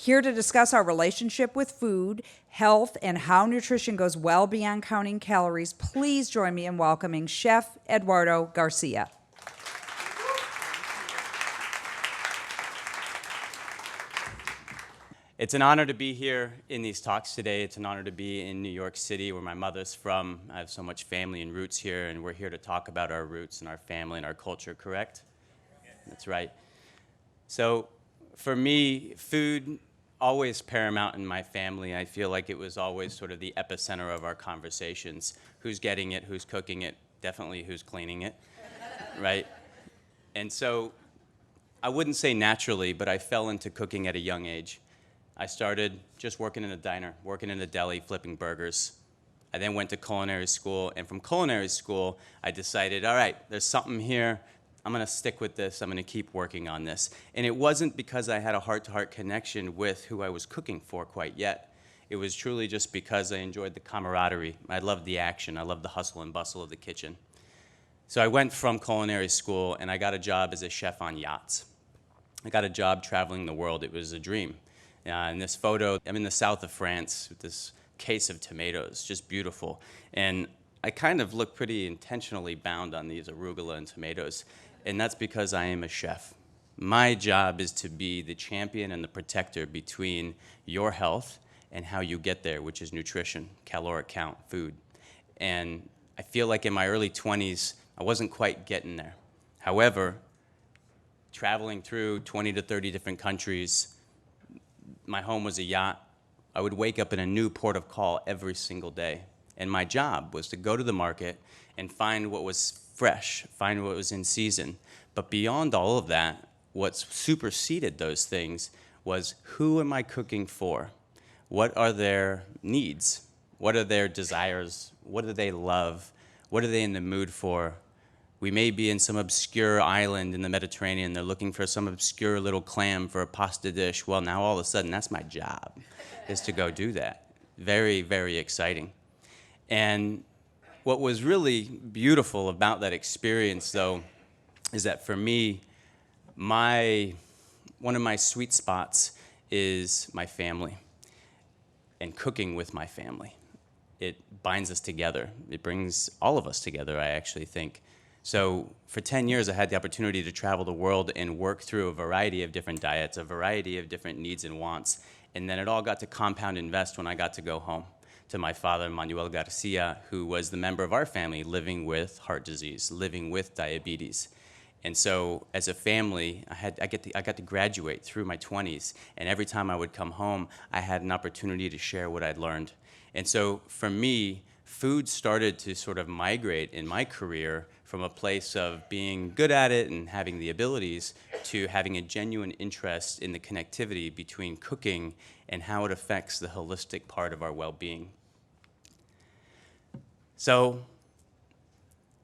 Here to discuss our relationship with food, health, and how nutrition goes well beyond counting calories, please join me in welcoming Chef Eduardo Garcia. It's an honor to be here in these talks today. It's an honor to be in New York City, where my mother's from. I have so much family and roots here, and we're here to talk about our roots and our family and our culture, correct? That's right. So for me, food always paramount in my family. I feel like it was always sort of the epicenter of our conversations. Who's getting it, who's cooking it, definitely who's cleaning it, right? And so I wouldn't say naturally, but I fell into cooking at a young age. I started just working in a diner, working in a deli, flipping burgers. I then went to culinary school, and from culinary school, I decided, all right, there's something here. I'm gonna stick with this. I'm gonna keep working on this. And it wasn't because I had a heart-to-heart connection with who I was cooking for quite yet. It was truly just because I enjoyed the camaraderie. I loved the action. I loved the hustle and bustle of the kitchen. So I went from culinary school, and I got a job as a chef on yachts. I got a job traveling the world. It was a dream. In this photo, I'm in the south of France with this case of tomatoes, just beautiful. And I kind of look pretty intentionally bound on these arugula and tomatoes, and that's because I am a chef. My job is to be the champion and the protector between your health and how you get there, which is nutrition, caloric count, food. And I feel like in my early 20s, I wasn't quite getting there. However, traveling through 20 to 30 different countries, my home was a yacht. I would wake up in a new port of call every single day. And my job was to go to the market and find what was fresh, find what was in season. But beyond all of that, what superseded those things was, who am I cooking for? What are their needs? What are their desires? What do they love? What are they in the mood for? We may be in some obscure island in the Mediterranean. They're looking for some obscure little clam for a pasta dish. Well, now all of a sudden, that's my job, is to go do that. Very, very exciting. And what was really beautiful about that experience, though, is that for me, one of my sweet spots is my family and cooking with my family. It binds us together. It brings all of us together, I actually think. So for 10 years, I had the opportunity to travel the world and work through a variety of different diets, a variety of different needs and wants. And then it all got to compound invest when I got to go home to my father, Eduardo Garcia, who was the member of our family living with heart disease, living with diabetes. And so as a family, I got to graduate through my 20s. And every time I would come home, I had an opportunity to share what I'd learned. And so for me, food started to sort of migrate in my career from a place of being good at it and having the abilities to having a genuine interest in the connectivity between cooking and how it affects the holistic part of our well-being. So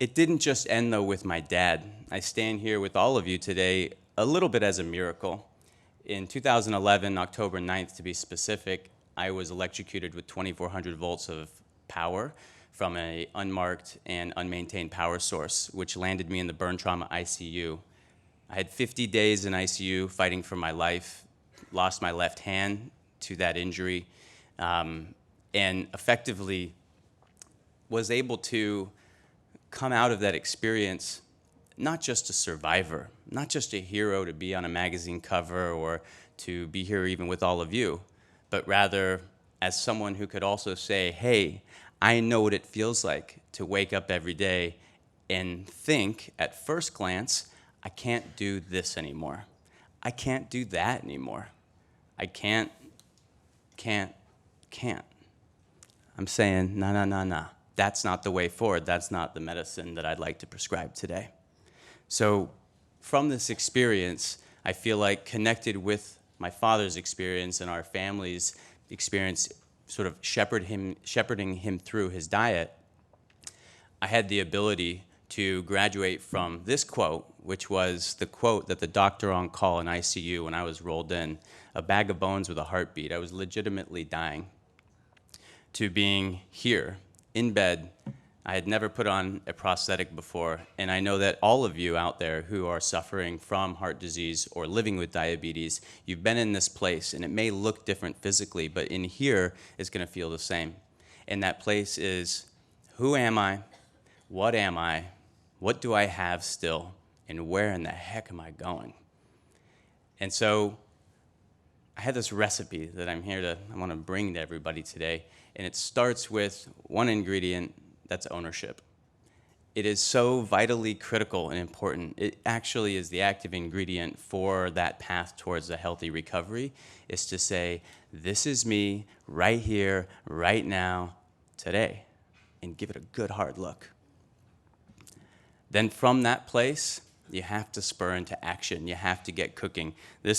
it didn't just end, though, with my dad. I stand here with all of you today a little bit as a miracle. In 2011, October 9th to be specific, I was electrocuted with 2,400 volts of power from an unmarked and unmaintained power source, which landed me in the burn trauma ICU. I had 50 days in ICU fighting for my life, lost my left hand to that injury, and effectively was able to come out of that experience not just a survivor, not just a hero to be on a magazine cover or to be here even with all of you, but rather as someone who could also say, hey, I know what it feels like to wake up every day and think at first glance, I can't do this anymore. I can't do that anymore. I can't. I'm saying, no. That's not the way forward. That's not the medicine that I'd like to prescribe today. So from this experience, I feel like connected with my father's experience and our family's experience, sort of shepherding him through his diet, I had the ability to graduate from this quote, which was the quote that the doctor on call in ICU when I was rolled in, a bag of bones with a heartbeat. I was legitimately dying, to being here in bed I had never put on a prosthetic before, and I know that all of you out there who are suffering from heart disease or living with diabetes, you've been in this place, and it may look different physically, but in here, it's going to feel the same. And that place is, who am I? What am I? What do I have still? And where in the heck am I going? And so I had this recipe that I want to bring to everybody today, and it starts with one ingredient, that's ownership. It is so vitally critical and important. It actually is the active ingredient for that path towards a healthy recovery, is to say, this is me right here, right now, today, and give it a good hard look. Then from that place, you have to spur into action. You have to get cooking. I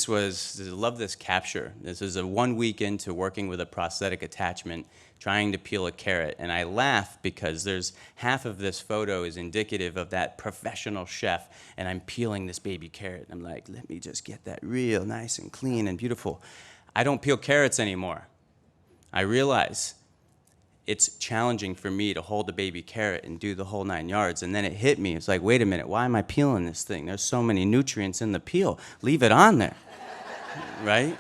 love this capture. This is a 1 week into working with a prosthetic attachment, trying to peel a carrot. And I laugh because there's half of this photo is indicative of that professional chef, and I'm peeling this baby carrot. I'm like, let me just get that real nice and clean and beautiful. I don't peel carrots anymore. I realize it's challenging for me to hold a baby carrot and do the whole 9 yards. And then it hit me. It's like, wait a minute, why am I peeling this thing? There's so many nutrients in the peel. Leave it on there, right?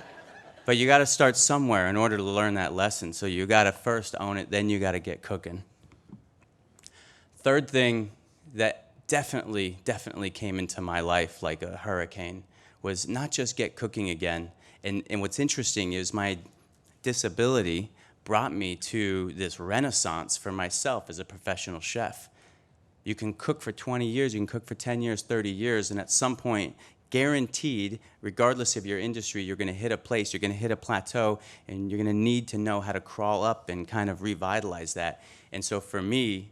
But you got to start somewhere in order to learn that lesson. So you got to first own it, then you got to get cooking. Third thing that definitely came into my life like a hurricane was not just get cooking again. And what's interesting is my disability brought me to this renaissance for myself as a professional chef. You can cook for 20 years, you can cook for 10 years, 30 years, and at some point, guaranteed, regardless of your industry, you're going to hit a place, you're going to hit a plateau, and you're going to need to know how to crawl up and kind of revitalize that. And so for me,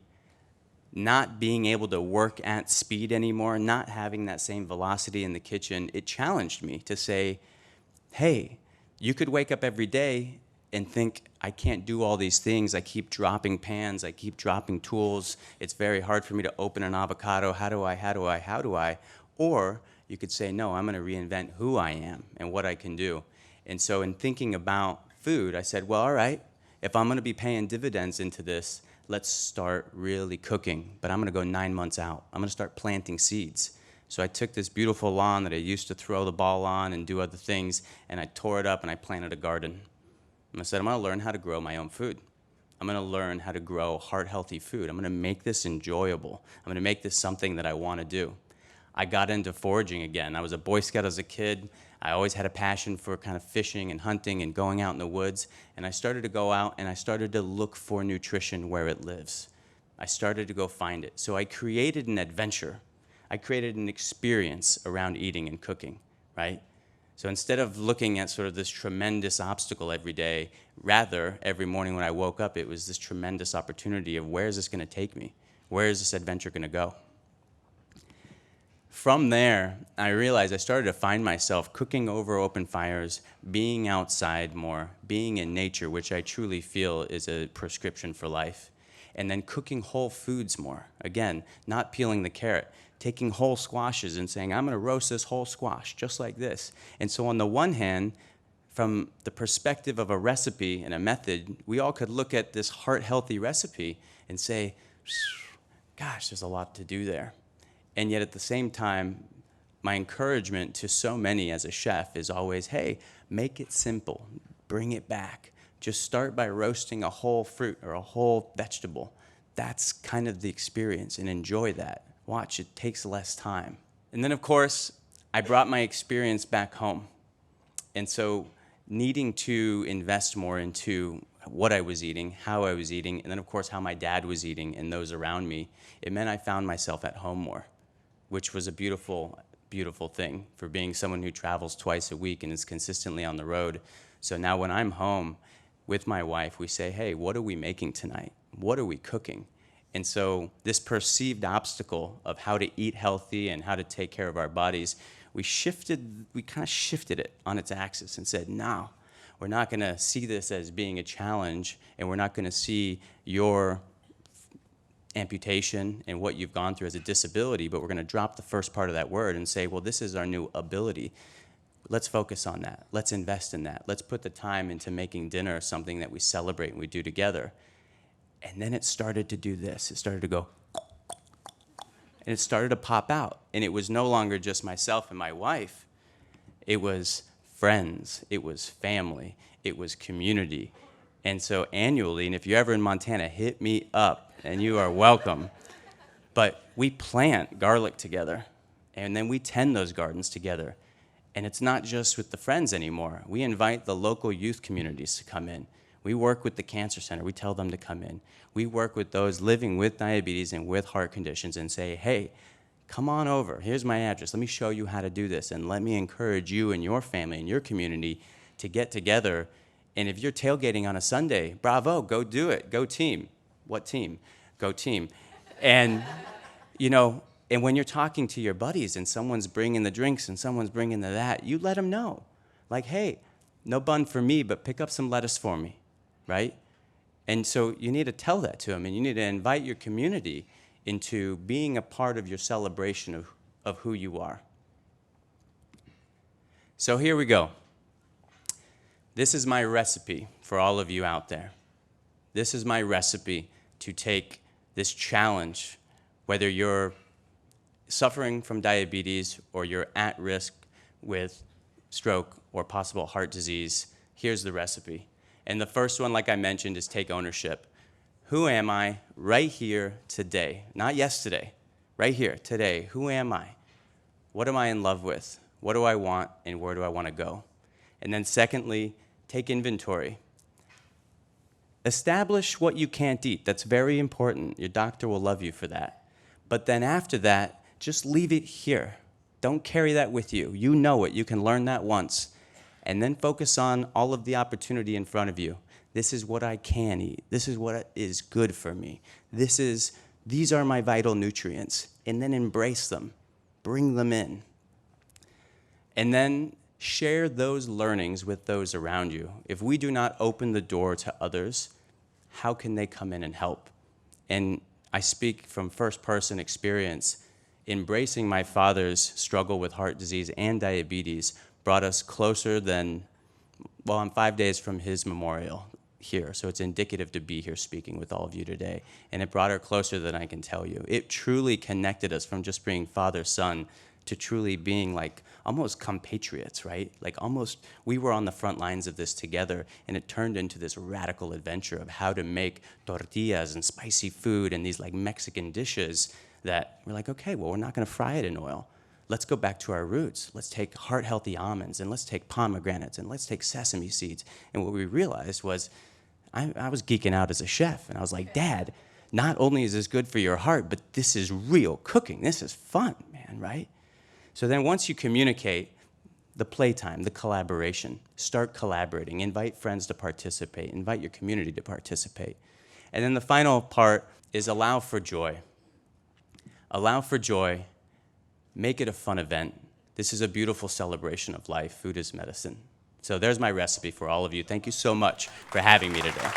not being able to work at speed anymore, not having that same velocity in the kitchen, it challenged me to say, hey, you could wake up every day and think, I can't do all these things. I keep dropping pans. I keep dropping tools. It's very hard for me to open an avocado. How do I? Or you could say, no, I'm going to reinvent who I am and what I can do. And so in thinking about food, I said, well, all right, if I'm going to be paying dividends into this, let's start really cooking. But I'm going to go 9 months out. I'm going to start planting seeds. So I took this beautiful lawn that I used to throw the ball on and do other things, and I tore it up and I planted a garden. And I said, I'm going to learn how to grow my own food. I'm going to learn how to grow heart-healthy food. I'm going to make this enjoyable. I'm going to make this something that I want to do. I got into foraging again. I was a Boy Scout as a kid. I always had a passion for kind of fishing and hunting and going out in the woods. And I started to go out and I started to look for nutrition where it lives. I started to go find it. So I created an adventure. I created an experience around eating and cooking, right? So instead of looking at sort of this tremendous obstacle every day, rather, every morning when I woke up, it was this tremendous opportunity of where is this going to take me? Where is this adventure going to go? From there, I realized I started to find myself cooking over open fires, being outside more, being in nature, which I truly feel is a prescription for life, and then cooking whole foods more. Again, not peeling the carrot, taking whole squashes and saying, I'm going to roast this whole squash just like this. And so on the one hand, from the perspective of a recipe and a method, we all could look at this heart-healthy recipe and say, gosh, there's a lot to do there. And yet at the same time, my encouragement to so many as a chef is always, hey, make it simple, bring it back. Just start by roasting a whole fruit or a whole vegetable. That's kind of the experience, and enjoy that. Watch, it takes less time. And then, of course, I brought my experience back home. And so needing to invest more into what I was eating, how I was eating, and then, of course, how my dad was eating and those around me, it meant I found myself at home more, which was a beautiful, beautiful thing for being someone who travels twice a week and is consistently on the road. So now when I'm home with my wife, we say, hey, what are we making tonight? What are we cooking? And so this perceived obstacle of how to eat healthy and how to take care of our bodies, we kind of shifted it on its axis and said, no, we're not going to see this as being a challenge, and we're not going to see your amputation and what you've gone through as a disability, but we're going to drop the first part of that word and say, well, this is our new ability. Let's focus on that. Let's invest in that. Let's put the time into making dinner something that we celebrate and we do together. And then it started to do this. It started to go, and it started to pop out. And it was no longer just myself and my wife. It was friends. It was family. It was community. And so annually, and if you're ever in Montana, hit me up, and you are welcome. But we plant garlic together, and then we tend those gardens together. And it's not just with the friends anymore. We invite the local youth communities to come in. We work with the Cancer Center. We tell them to come in. We work with those living with diabetes and with heart conditions and say, hey, come on over. Here's my address. Let me show you how to do this. And let me encourage you and your family and your community to get together. And if you're tailgating on a Sunday, bravo, go do it. Go team. What team? Go team. And, you know, and when you're talking to your buddies and someone's bringing the drinks and someone's bringing the that, you let them know. Like, hey, no bun for me, but pick up some lettuce for me, right? And so you need to tell that to them, and you need to invite your community into being a part of your celebration of who you are. So here we go. This is my recipe for all of you out there. This is my recipe to take this challenge, whether you're suffering from diabetes or you're at risk with stroke or possible heart disease. Here's the recipe. And the first one, like I mentioned, is take ownership. Who am I right here today? Not yesterday, right here today. Who am I? What am I in love with? What do I want, and where do I want to go? And then secondly, take inventory. Establish what you can't eat. That's very important. Your doctor will love you for that. But then after that, just leave it here. Don't carry that with you. You know it. You can learn that once. And then focus on all of the opportunity in front of you. This is what I can eat. This is what is good for me. These are my vital nutrients. And then embrace them. Bring them in. And then share those learnings with those around you. If we do not open the door to others, how can they come in and help? And I speak from first-person experience. Embracing my father's struggle with heart disease and diabetes brought us closer than, well, I'm 5 days from his memorial here, so it's indicative to be here speaking with all of you today. And it brought her closer than I can tell you. It truly connected us from just being father-son to truly being like almost compatriots, right? Like almost, we were on the front lines of this together, and it turned into this radical adventure of how to make tortillas and spicy food and these like Mexican dishes that we're like, okay, well, we're not gonna fry it in oil. Let's go back to our roots. Let's take heart-healthy almonds, and let's take pomegranates, and let's take sesame seeds. And what we realized was, I was geeking out as a chef, and I was like, Dad, not only is this good for your heart, but this is real cooking. This is fun, man, right? So then once you communicate, the playtime, the collaboration, start collaborating, invite friends to participate, invite your community to participate. And then the final part is allow for joy. Allow for joy. Make it a fun event. This is a beautiful celebration of life. Food is medicine. So there's my recipe for all of you. Thank you so much for having me today.